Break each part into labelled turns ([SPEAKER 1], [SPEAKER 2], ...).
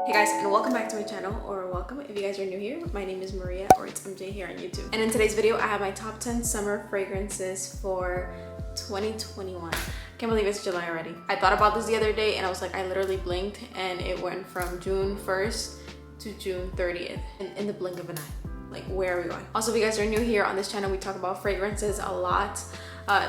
[SPEAKER 1] Hey guys, and welcome back to my channel, or welcome if you guys are new here. My name is Maria, or ItsMJ here on YouTube. And in today's video, I have my top 10 summer fragrances for 2021. Can't believe it's July already. I thought about this the other day and I was like, I literally blinked and it went from June 1st to June 30th in the blink of an eye. Like, where are we going? Also, if you guys are new here on this channel, we talk about fragrances a lot.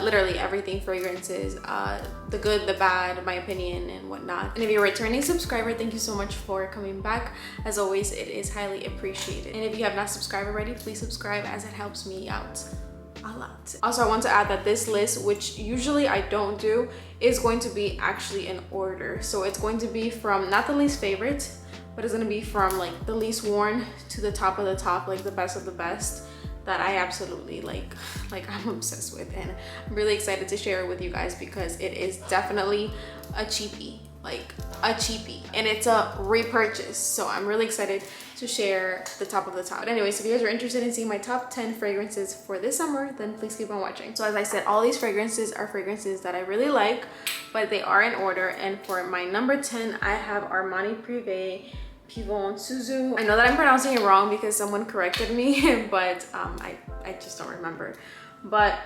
[SPEAKER 1] Literally everything fragrances, the good, the bad, my opinion, and whatnot. And if you're a returning subscriber, thank you so much for coming back. As always, it is highly appreciated. And if you have not subscribed already, please subscribe, as it helps me out a lot. Also, I want to add that this list, which usually I don't do, is going to be actually in order. So it's going to be from not the least favorite, but it's going to be from like the least worn to the top of the top, like the best of the best that I absolutely like I'm obsessed with, and I'm really excited to share it with you guys because it is definitely a cheapie, like a cheapie, and it's a repurchase. So I'm really excited to share the top of the top. But anyways, if you guys are interested in seeing my top 10 fragrances for this summer, then please keep on watching. So as I said, all these fragrances are fragrances that I really like, but they are in order. And for my number 10, I have Armani Prive Pivot Suzu. I know that I'm pronouncing it wrong because someone corrected me, but I just don't remember. But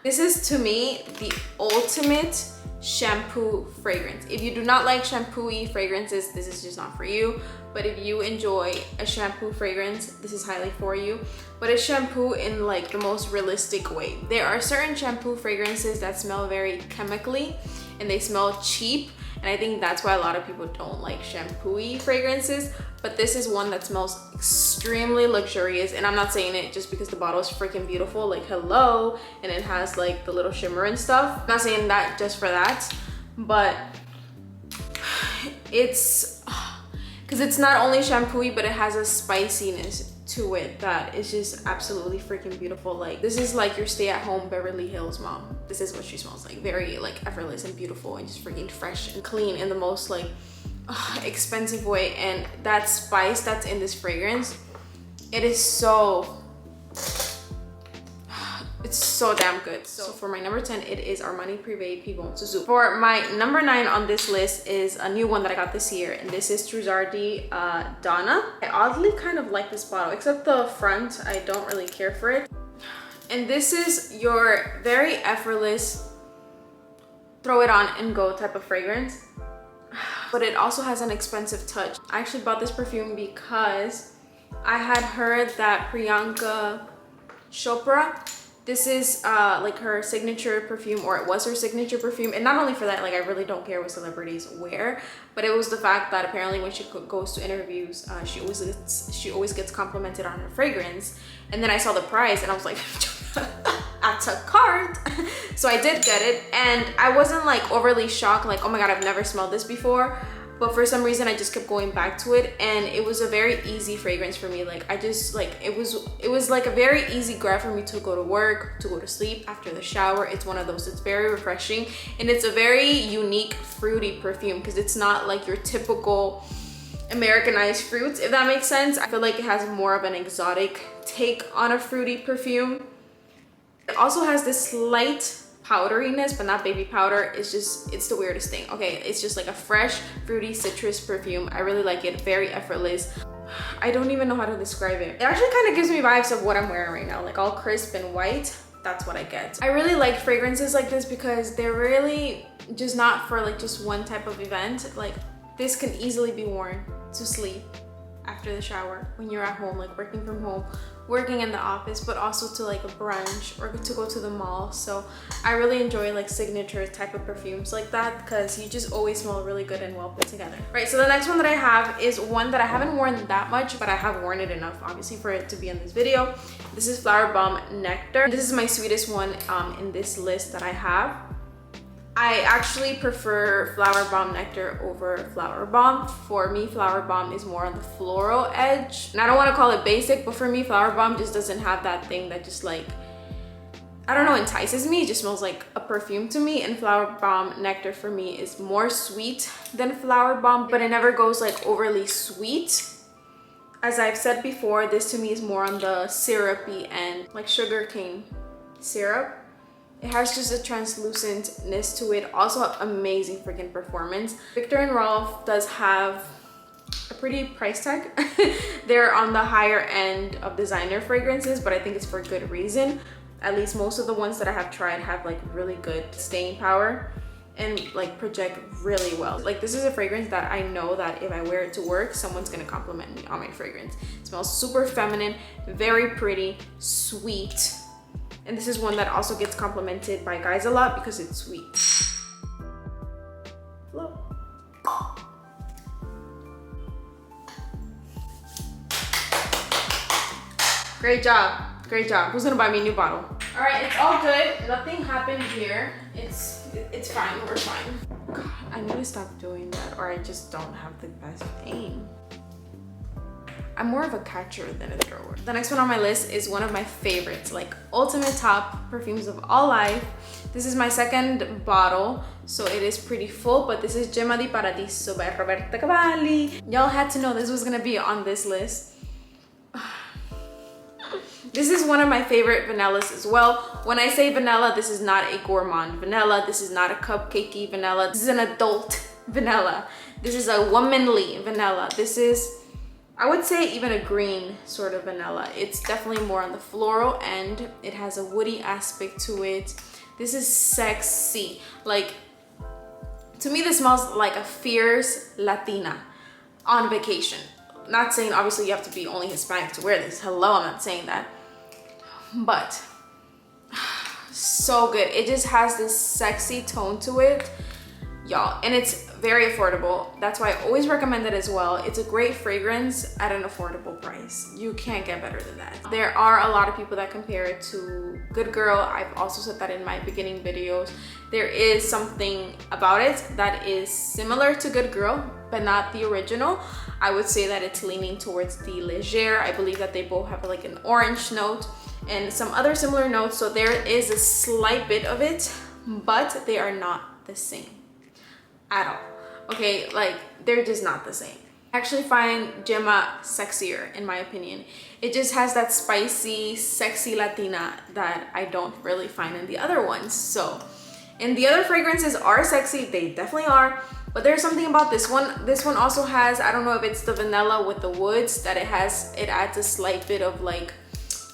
[SPEAKER 1] this is, to me, the ultimate shampoo fragrance. If you do not like shampoo-y fragrances, this is just not for you. But if you enjoy a shampoo fragrance, this is highly for you. But it's shampoo in like the most realistic way. There are certain shampoo fragrances that smell very chemically and they smell cheap. And I think that's why a lot of people don't like shampoo-y fragrances. But this is one that smells extremely luxurious. And I'm not saying it just because the bottle is freaking beautiful, like hello, and it has like the little shimmer and stuff. I'm not saying that just for that, but it's, because it's not only shampoo-y, but it has a spiciness to it that is just absolutely freaking beautiful. Like, this is like your stay-at-home Beverly Hills mom. This is what she smells like. Very like effortless and beautiful and just freaking fresh and clean in the most like expensive way. And that spice that's in this fragrance, it is so, it's so damn good. So for my number 10, it is Armani Prive Pivot Suzu. For my number 9 on this list is a new one that I got this year, and this is Donna. I oddly kind of like this bottle, except the front, I don't really care for it. And this is your very effortless, throw it on and go type of fragrance. But it also has an expensive touch. I actually bought this perfume because I had heard that Priyanka Chopra, this is like her signature perfume, or it was her signature perfume. And not only for that, like I really don't care what celebrities wear, but it was the fact that apparently when she goes to interviews, she always gets complimented on her fragrance. And then I saw the price and I was like, add to cart. So I did get it, and I wasn't like overly shocked, like, oh my god, I've never smelled this before. But for some reason I just kept going back to it, and it was a very easy fragrance for me. Like, I just like, it was like a very easy grab for me to go to work, to go to sleep, after the shower. It's one of those, it's very refreshing, and it's a very unique fruity perfume because it's not like your typical Americanized fruits, if that makes sense. I feel like it has more of an exotic take on a fruity perfume. It also has this slight powderiness, but not baby powder. It's just, it's the weirdest thing. Okay, it's just like a fresh fruity citrus perfume. I really like it. Very effortless. I don't even know how to describe it. It actually kind of gives me vibes of what I'm wearing right now, like all crisp and white. That's what I get. I really like fragrances like this because they're really just not for like just one type of event. Like, this can easily be worn to sleep, after the shower, when you're at home, like working from home, working in the office, but also to like a brunch or to go to the mall. So I really enjoy like signature type of perfumes like that because you just always smell really good and well put together. Right, so the next one that I have is one that I haven't worn that much, but I have worn it enough obviously for it to be in this video. This is Flower Bomb Nectar. This is my sweetest one in this list that I have. I actually prefer Flower Bomb Nectar over Flower Bomb. For me, Flower Bomb is more on the floral edge. And I don't want to call it basic, but for me, Flower Bomb just doesn't have that thing that just like, I don't know, entices me. It just smells like a perfume to me. And Flower Bomb Nectar for me is more sweet than Flower Bomb, but it never goes like overly sweet. As I've said before, this to me is more on the syrupy end, like sugarcane syrup. It has just a translucentness to it. Also amazing freaking performance. Viktor and Rolf does have a pretty price tag. They're on the higher end of designer fragrances, but I think it's for good reason. At least most of the ones that I have tried have like really good staying power and like project really well. Like this is a fragrance that I know that if I wear it to work, someone's gonna compliment me on my fragrance. It smells super feminine, very pretty, sweet. And this is one that also gets complimented by guys a lot because it's sweet. Hello. Great job. Great job. Who's gonna buy me a new bottle? All right, it's all good. Nothing happened here. It's fine. We're fine. God, I need to stop doing that, or I just don't have the best aim. I'm more of a catcher than a thrower. The next one on my list is one of my favorites, like ultimate top perfumes of all life. This is my second bottle, so it is pretty full, but this is Gemma di Paradiso by Roberto Cavalli. Y'all had to know this was gonna be on this list. This is one of my favorite vanillas as well. When I say vanilla, this is not a gourmand vanilla. This is not a cupcakey vanilla. This is an adult vanilla. This is a womanly vanilla. This is, I would say, even a green sort of vanilla. It's definitely more on the floral end. It has a woody aspect to it. This is sexy. Like, to me, this smells like a fierce Latina on vacation. Not saying obviously you have to be only Hispanic to wear this. Hello, I'm not saying that. But so good. It just has this sexy tone to it, y'all, and it's very affordable. That's why I always recommend it as well. It's a great fragrance at an affordable price. You can't get better than that. There are a lot of people that compare it to Good Girl. I've also said that in my beginning videos. There is something about it that is similar to Good Girl, but not the original. I would say that it's leaning towards the Légère. I believe that they both have like an orange note and some other similar notes. So there is a slight bit of it, but they are not the same at all. Okay, like they're just not the same. I actually find Gemma sexier in my opinion. It just has that spicy, sexy Latina that I don't really find in the other ones. So, and the other fragrances are sexy, they definitely are. But there's something about this one. This one also has, I don't know if it's the vanilla with the woods, that it adds a slight bit of like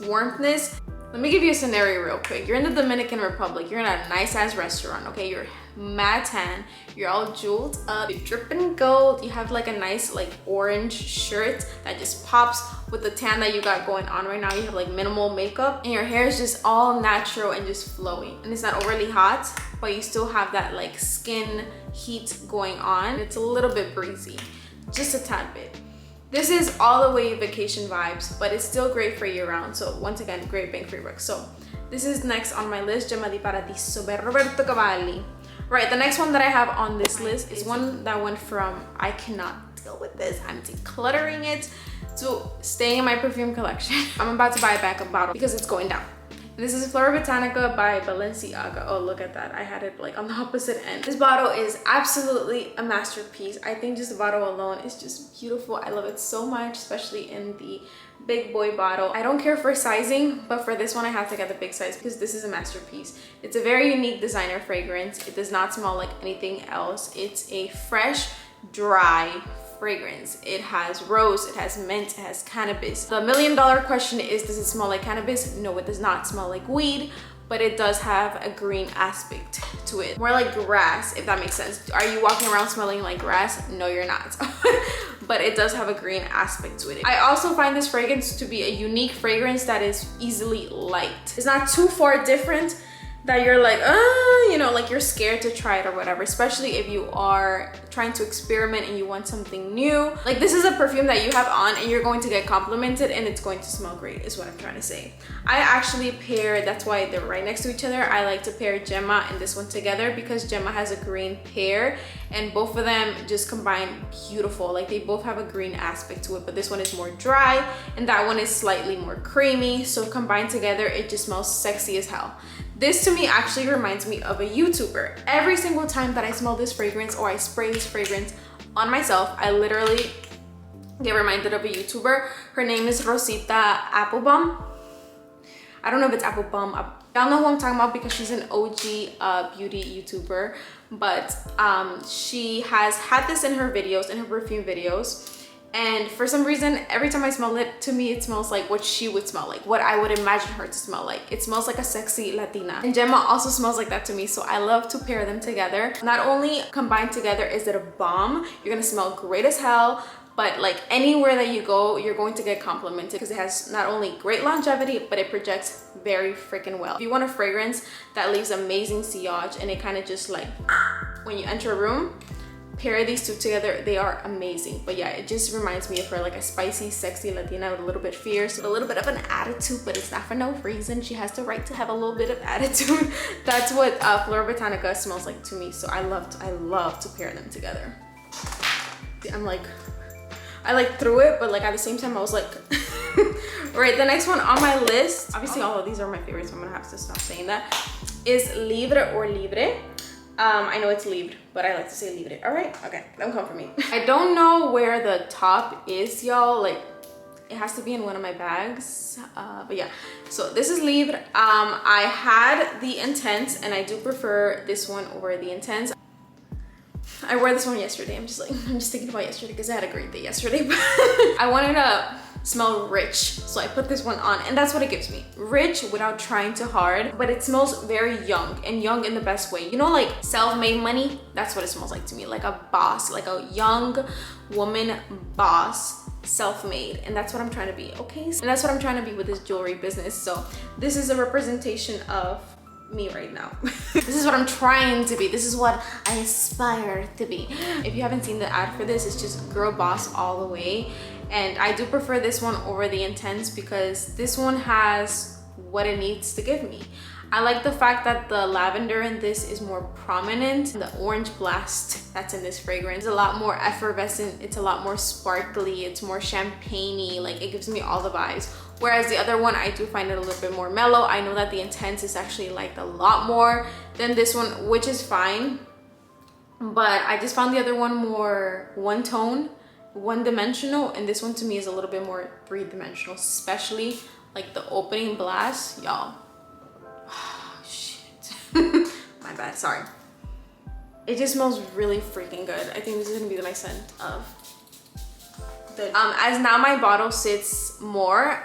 [SPEAKER 1] warmthness. Let me give you a scenario real quick. You're in the Dominican Republic. You're in a nice ass restaurant, okay? You're mad tan. You're all jeweled up. You're dripping gold. You have like a nice like orange shirt that just pops with the tan that you got going on right now. You have like minimal makeup and your hair is just all natural and just flowy. And it's not overly hot, but you still have that like skin heat going on. It's a little bit breezy, just a tad bit. This is all the way vacation vibes, but it's still great for year round. So once again, great bang for your buck. So this is next on my list, Gemma di Paradiso by Roberto Cavalli. Right, the next one that I have on this list is one that went from I cannot deal with this, I'm decluttering it, to staying in my perfume collection. I'm about to buy a backup bottle because it's going down. This is Flora Botanica by Valencia. Oh, look at that. I had it like on the opposite end. This bottle is absolutely a masterpiece. I think just the bottle alone is just beautiful. I love it so much, especially in the big boy bottle. I don't care for sizing, but for this one I have to get the big size because this is a masterpiece. It's a very unique designer fragrance. It does not smell like anything else. It's a fresh, dry fragrance. It has rose, it has mint, it has cannabis. The $1,000,000 question is, does it smell like cannabis? No, it does not smell like weed, but it does have a green aspect to it. More like grass, if that makes sense. Are you walking around smelling like grass? No, you're not. But it does have a green aspect to it. I also find this fragrance to be a unique fragrance that is easily liked. It's not too far different that you're like, you know, like you're scared to try it or whatever, especially if you are trying to experiment and you want something new. Like this is a perfume that you have on and you're going to get complimented and it's going to smell great, is what I'm trying to say. I actually pair, that's why they're right next to each other. I like to pair Gemma and this one together because Gemma has a green pear and both of them just combine beautiful. Like they both have a green aspect to it, but this one is more dry and that one is slightly more creamy. So combined together, it just smells sexy as hell. This to me actually reminds me of a YouTuber. Every single time that I smell this fragrance or I spray this fragrance on myself, I literally get reminded of a YouTuber. Her name is Rosita Applebaum. I don't know if it's Applebaum. Y'all know who I'm talking about because she's an OG beauty YouTuber, but she has had this in her videos, in her perfume videos. And for some reason, every time I smell it, to me, it smells like what she would smell like, what I would imagine her to smell like. It smells like a sexy Latina. And Gemma also smells like that to me, so I love to pair them together. Not only combined together is it a bomb, you're gonna smell great as hell, but like anywhere that you go, you're going to get complimented because it has not only great longevity, but it projects very freaking well. If you want a fragrance that leaves amazing sillage and it kind of just like, when you enter a room, pair these two together, they are amazing. But yeah, it just reminds me of her, like a spicy, sexy Latina with a little bit fierce, with a little bit of an attitude, but it's not for no reason. She has the right to have a little bit of attitude. That's what Flora Botanica smells like to me. So I love to pair them together. I like threw it, but like at the same time I was like right, the next one on my list, obviously all of these are my favorites, so I'm gonna have to stop saying that, is Libre or Libre. I know it's Libre, but I like to say Libre. All right, okay, don't come for me. I don't know where the top is, y'all. Like, it has to be in one of my bags. But yeah, so this is Libre. I had the Intense, and I do prefer this one over the Intense. I wore this one yesterday. I'm just thinking about yesterday because I had a great day yesterday. But I wanted to smell rich, so I put this one on, and that's what it gives me. Rich without trying too hard, but it smells very young, and young in the best way. You know, like self-made money? That's what it smells like to me. Like a boss, like a young woman boss, self-made, and that's what I'm trying to be, okay? And that's what I'm trying to be with this jewelry business. So this is a representation of me right now. This is what I'm trying to be. This is what I aspire to be. If you haven't seen the ad for this, it's just girl boss all the way. And I do prefer this one over the Intense because this one has what it needs to give me. I like the fact that the lavender in this is more prominent. The orange blast that's in this fragrance is a lot more effervescent. It's a lot more sparkly. It's more champagne-y. Like, it gives me all the vibes. Whereas the other one, I do find it a little bit more mellow. I know that the Intense is actually liked a lot more than this one, which is fine. But I just found the other one more one tone, one-dimensional, and this one to me is a little bit more three-dimensional, especially like the opening blast, y'all. Oh, shit. My bad, sorry. It just smells really freaking good. I think this is gonna be my scent of the as now my bottle sits more,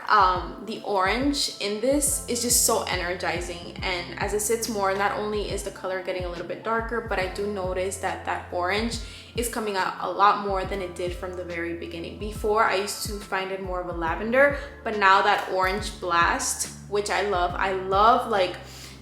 [SPEAKER 1] the orange in this is just so energizing, and as it sits more, not only is the color getting a little bit darker, but I do notice that that orange is coming out a lot more than it did from the very beginning. Before, I used to find it more of a lavender, but now that orange blast, which I love like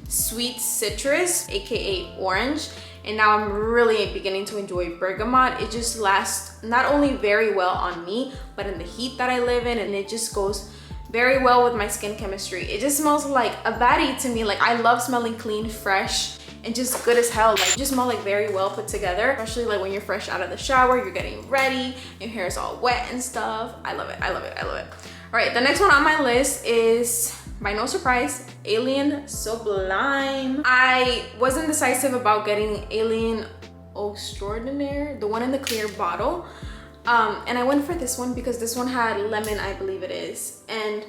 [SPEAKER 1] sweet citrus, aka orange, and now I'm really beginning to enjoy bergamot. It just lasts not only very well on me, but in the heat that I live in, and it just goes very well with my skin chemistry. It just smells like a baddie to me. Like, I love smelling clean, fresh, and just good as hell. Like, you just smell like very well put together, especially like when you're fresh out of the shower, you're getting ready, your hair is all wet and stuff. I love it, I love it, I love it. All right, the next one on my list is, by no surprise, Alien Sublime. I was indecisive about getting Alien Extraordinaire, the one in the clear bottle. And I went for this one because this one had lemon, I believe it is. And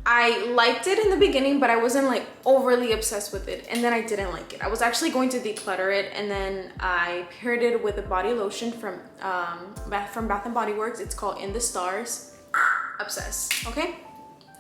[SPEAKER 1] I liked it in the beginning, but I wasn't like overly obsessed with it. And then I didn't like it. I was actually going to declutter it, and then I paired it with a body lotion from Bath & Body Works. It's called In the Stars. Obsessed, okay?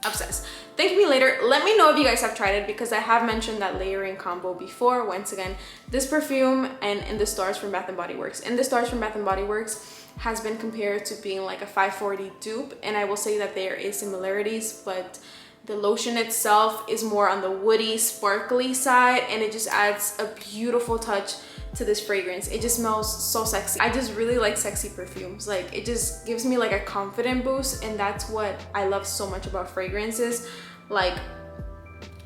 [SPEAKER 1] Obsessed. Thank me later. Let me know if you guys have tried it, because I have mentioned that layering combo before. Once again, this perfume and In the Stars from Bath & Body Works. In the Stars from Bath & Body Works has been compared to being like a 540 dupe, and I will say that there is similarities, but the lotion itself is more on the woody, sparkly side, and it just adds a beautiful touch to this fragrance. It just smells so sexy. I just really like sexy perfumes. Like, it just gives me like a confident boost, and that's what I love so much about fragrances. Like,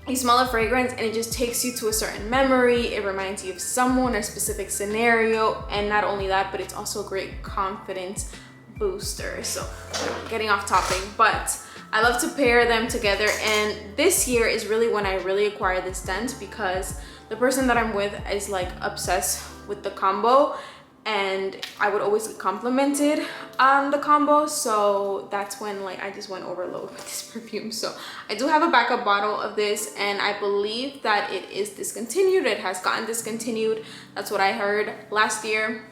[SPEAKER 1] you smell a fragrance and it just takes you to a certain memory. It reminds you of someone, a specific scenario, and not only that, but it's also a great confidence booster. So, getting off topic, but I love to pair them together, and this year is really when I really acquired this scent, because the person that I'm with is like obsessed with the combo, and I would always get complimented on the combo, so that's when like I just went overload with this perfume. So I do have a backup bottle of this, and I believe that it is discontinued. It has gotten discontinued. That's what I heard last year.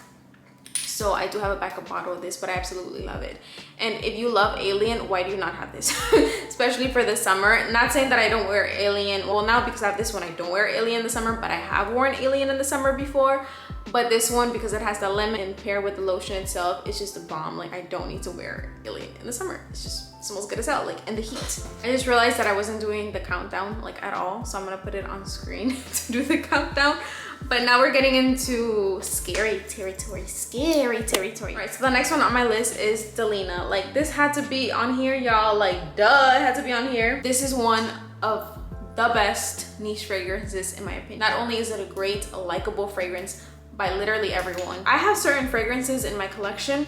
[SPEAKER 1] So I do have a backup bottle of this, but I absolutely love it. And if you love Alien, why do you not have this? Especially for the summer. Not saying that I don't wear Alien. Well, now because I have this one, I don't wear Alien in the summer, but I have worn Alien in the summer before. But this one, because it has the lemon and paired with the lotion itself, it's just a bomb. Like, I don't need to wear Alien in the summer. It smells good as hell, like in the heat. I just realized that I wasn't doing the countdown like at all. So I'm gonna put it on screen to do the countdown. But now we're getting into scary territory. All right, so the next one on my list is Delena. Like, this had to be on here, y'all. Like, duh, it had to be on here. This is one of the best niche fragrances in my opinion. Not only is it a great, likable fragrance by literally everyone. I have certain fragrances in my collection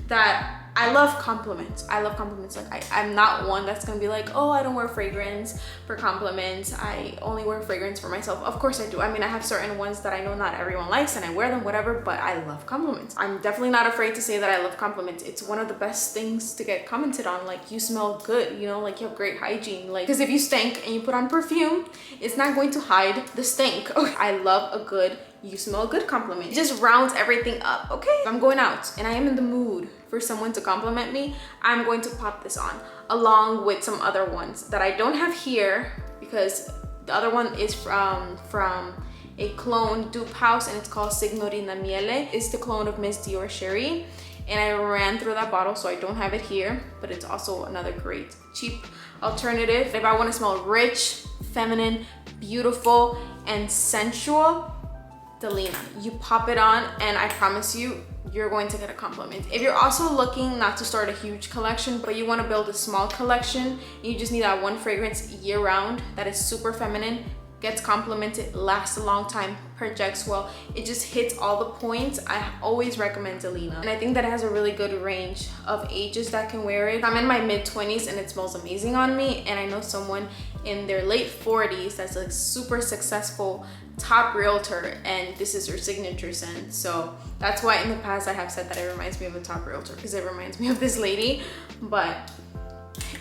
[SPEAKER 1] that I love compliments. I love compliments. Like, I'm not one that's gonna be like, oh, I don't wear fragrance for compliments. I only wear fragrance for myself. Of course I do. I mean, I have certain ones that I know not everyone likes and I wear them, whatever, but I love compliments. I'm definitely not afraid to say that I love compliments. It's one of the best things to get commented on. Like, you smell good, you know, like you have great hygiene. Like, because if you stink and you put on perfume, it's not going to hide the stink. Okay. I love a good, you smell good compliment. It just rounds everything up, okay? If I'm going out and I am in the mood for someone to compliment me, I'm going to pop this on along with some other ones that I don't have here because the other one is from a clone dupe house and it's called Signorina Miele. It's the clone of Miss Dior Sherry and I ran through that bottle, so I don't have it here, but it's also another great cheap alternative. If I want to smell rich, feminine, beautiful, and sensual, Delena. You pop it on and I promise you, you're going to get a compliment. If you're also looking not to start a huge collection, but you want to build a small collection, you just need that one fragrance year round that is super feminine, gets complimented, lasts a long time, projects well, it just hits all the points, I always recommend Delena. And I think that it has a really good range of ages that can wear it. I'm in my mid-20s and it smells amazing on me, and I know someone in their late 40s that's like super successful top realtor and this is her signature scent. So that's why in the past I have said that it reminds me of a top realtor, because it reminds me of this lady. But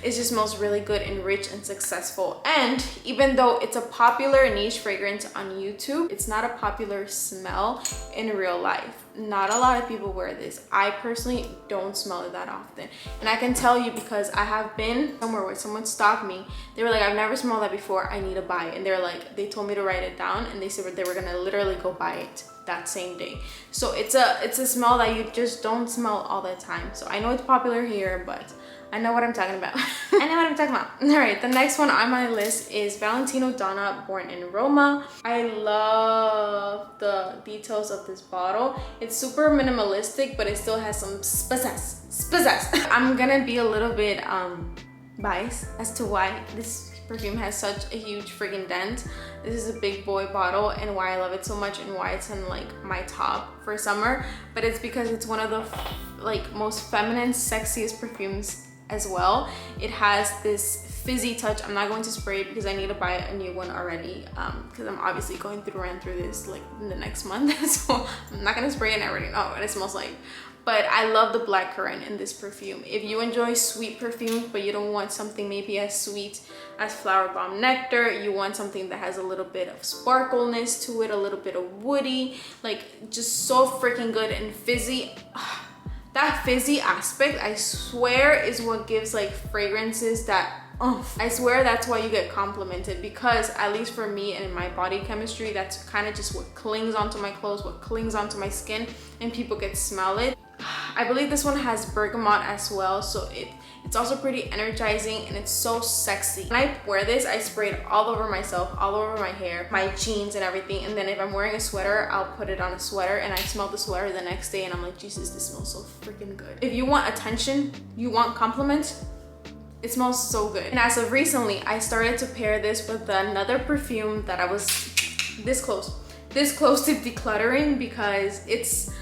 [SPEAKER 1] it just smells really good and rich and successful. And even though it's a popular niche fragrance on YouTube, it's not a popular smell in real life. Not a lot of people wear this. I personally don't smell it that often. And I can tell you because I have been somewhere where someone stopped me. They were like, I've never smelled that before, I need to buy it. And they're like, they told me to write it down and they said they were gonna literally go buy it that same day. So it's a smell that you just don't smell all the time. So I know it's popular here, but I know what I'm talking about. I know what I'm talking about. All right, the next one on my list is Valentino Donna Born in Roma. I love the details of this bottle. It's super minimalistic, but it still has some spizzazz. I'm gonna be a little bit biased as to why this perfume has such a huge freaking dent. This is a big boy bottle and why I love it so much and why it's in like my top for summer. But it's because it's one of the like most feminine, sexiest perfumes as well. It has this fizzy touch. I'm not going to spray it because I need to buy a new one already because I'm obviously going through this like in the next month. So I'm not gonna spray it and I already know what it smells like. But I love the blackcurrant in this perfume. If you enjoy sweet perfume, but you don't want something maybe as sweet as Flower Bomb Nectar, you want something that has a little bit of sparkleness to it, a little bit of woody, like just so freaking good and fizzy. That fizzy aspect, I swear, is what gives like fragrances that I swear that's why you get complimented, because at least for me and in my body chemistry, that's kind of just what clings onto my clothes, what clings onto my skin, and people can smell it. I believe this one has bergamot as well, so it's also pretty energizing and it's so sexy. When I wear this, I spray it all over myself, all over my hair, my jeans and everything, and then if I'm wearing a sweater, I'll put it on a sweater and I smell the sweater the next day and I'm like, Jesus, this smells so freaking good. If you want attention, you want compliments, it smells so good. And as of recently, I started to pair this with another perfume that I was this close to decluttering because it's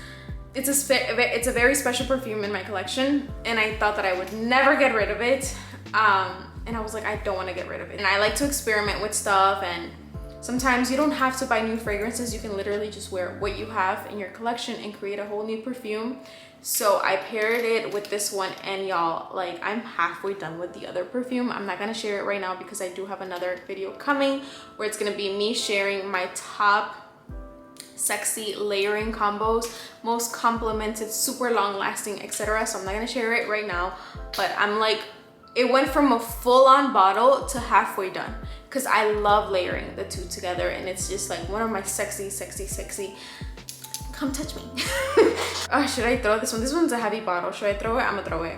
[SPEAKER 1] a very special perfume in my collection and I thought that I would never get rid of it. And I was like, I don't want to get rid of it. And I like to experiment with stuff, and sometimes you don't have to buy new fragrances. You can literally just wear what you have in your collection and create a whole new perfume. So I paired it with this one, and y'all, like, I'm halfway done with the other perfume. I'm not gonna share it right now because I do have another video coming where it's gonna be me sharing my top sexy layering combos, most complimented, super long lasting, etc. So I'm not gonna share it right now, but I'm like, it went from a full-on bottle to halfway done because I love layering the two together, and it's just like one of my sexy come touch me. Oh, should I throw this one? This one's a heavy bottle. Should I throw it? I'm gonna throw it.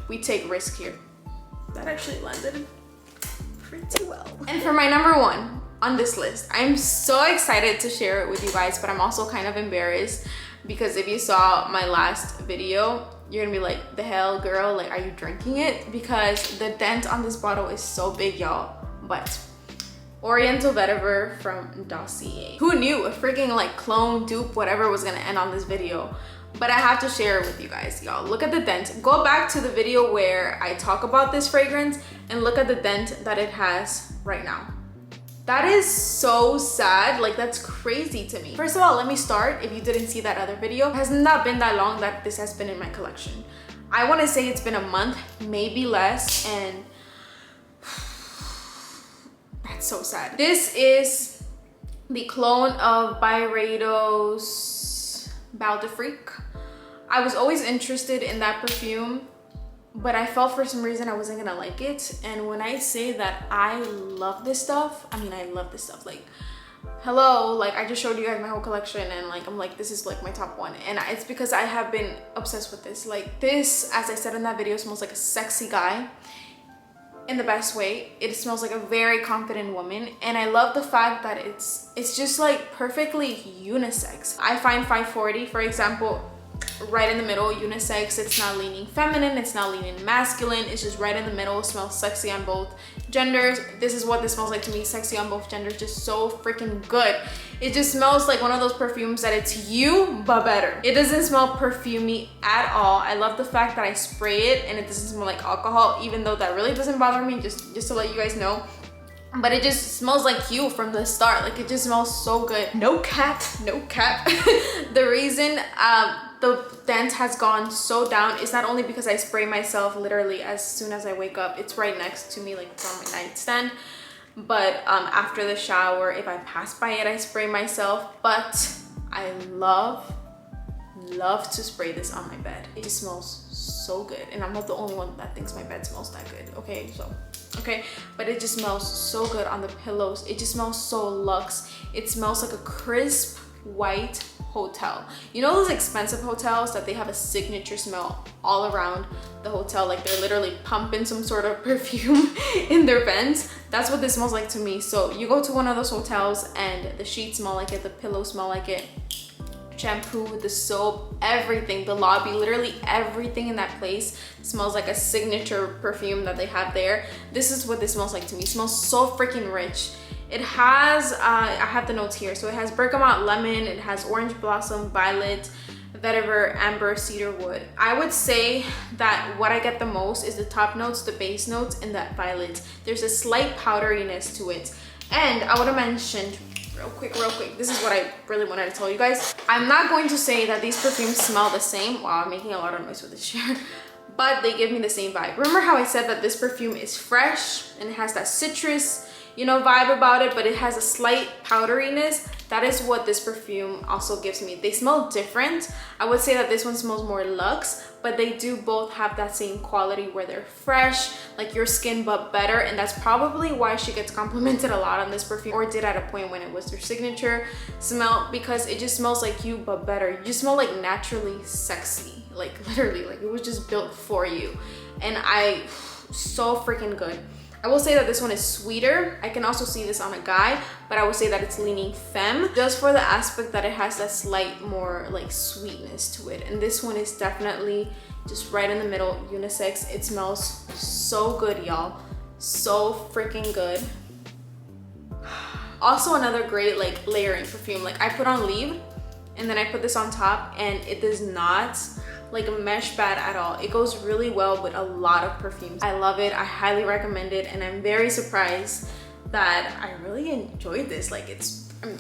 [SPEAKER 1] We take risk here. That actually landed pretty well. And for my number one on this list, I'm so excited to share it with you guys, but I'm also kind of embarrassed because if you saw my last video, you're gonna be like, the hell, girl, like, are you drinking it? Because the dent on this bottle is so big, y'all. But Oriental Vetiver from Dossier. Who knew a freaking like clone, dupe, whatever was gonna end on this video? But I have to share it with you guys, y'all. Look at the dent. Go back to the video where I talk about this fragrance and look at the dent that it has right now. That is so sad. Like, that's crazy to me. First of all, let me start. If you didn't see that other video, it has not been that long that this has been in my collection. I want to say it's been a month, maybe less, and that's so sad. This is the clone of Byredo's Bal de Freak. I was always interested in that perfume, but I felt for some reason I wasn't gonna like it. And when I say that I love this stuff, I mean, I love this stuff. Like, hello, like, I just showed you guys my whole collection, and like, I'm like, this is like my top one. And it's because I have been obsessed with this. Like, this, as I said in that video, smells like a sexy guy in the best way. It smells like a very confident woman, and I love the fact that it's just like perfectly unisex. I find 540, for example, right in the middle, unisex. It's not leaning feminine, it's not leaning masculine, it's just right in the middle. It smells sexy on both genders. This is what this smells like to me, sexy on both genders. Just so freaking good. It just smells like one of those perfumes that it's you but better. It doesn't smell perfumey at all. I love the fact that I spray it and it doesn't smell like alcohol, even though that really doesn't bother me, just to let you guys know. But it just smells like you from the start. Like, it just smells so good. No cap, no cap. The reason the dent has gone so down is not only because I spray myself literally as soon as I wake up. It's right next to me, like it's on my nightstand. But after the shower, if I pass by it, I spray myself. But I love to spray this on my bed. It just smells so good, and I'm not the only one that thinks my bed smells that good. Okay, but it just smells so good on the pillows. It just smells so luxe. It smells like a crisp white hotel. You know those expensive hotels that they have a signature smell all around the hotel, like they're literally pumping some sort of perfume in their vents? That's what this smells like to me. So you go to one of those hotels and the sheets smell like it, the pillows smell like it, shampoo, the soap, everything, the lobby, literally everything in that place smells like a signature perfume that they have there. This is what this smells like to me. It smells so freaking rich. It has, I have the notes here. So it has bergamot, lemon, it has orange blossom, violet, vetiver, amber, cedar wood. I would say that what I get the most is the top notes, the base notes, and that violet. There's a slight powderiness to it. And I would have mentioned real quick, this is what I really wanted to tell you guys. I'm not going to say that these perfumes smell the same. Wow, I'm making a lot of noise with this chair. But they give me the same vibe. Remember how I said that this perfume is fresh and it has that citrus, you know, vibe about it, but it has a slight powderiness? That is what this perfume also gives me. They smell different. I would say that this one smells more luxe, but they do both have that same quality where they're fresh, like your skin but better. And that's probably why she gets complimented a lot on this perfume, or did at a point when it was their signature smell, because it just smells like you but better. You just smell like naturally sexy, like literally, like it was just built for you. And so freaking good. I will say that this one is sweeter. I can also see this on a guy, but I would say that it's leaning femme, just for the aspect that it has that slight more like sweetness to it. And this one is definitely just right in the middle, unisex. It smells so good, y'all. So freaking good. Also another great like layering perfume. Like I put on Leave and then I put this on top, and it does not like mesh bad at all. It goes really well with a lot of perfumes. I love it. I highly recommend it, and I'm very surprised that I really enjoyed this. Like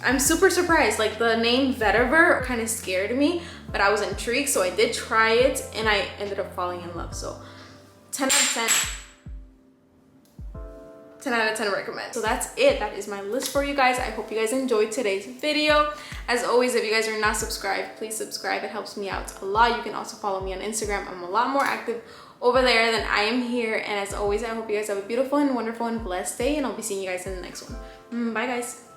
[SPEAKER 1] I'm super surprised. Like the name Vetiver kind of scared me, but I was intrigued, so I did try it and I ended up falling in love. So 10 out of 10. 10 out of 10 recommend. So that's it. That is my list for you guys. I hope you guys enjoyed today's video. As always, if you guys are not subscribed, please subscribe. It helps me out a lot. You can also follow me on Instagram. I'm a lot more active over there than I am here. And as always, I hope you guys have a beautiful and wonderful and blessed day, and I'll be seeing you guys in the next one. Bye guys.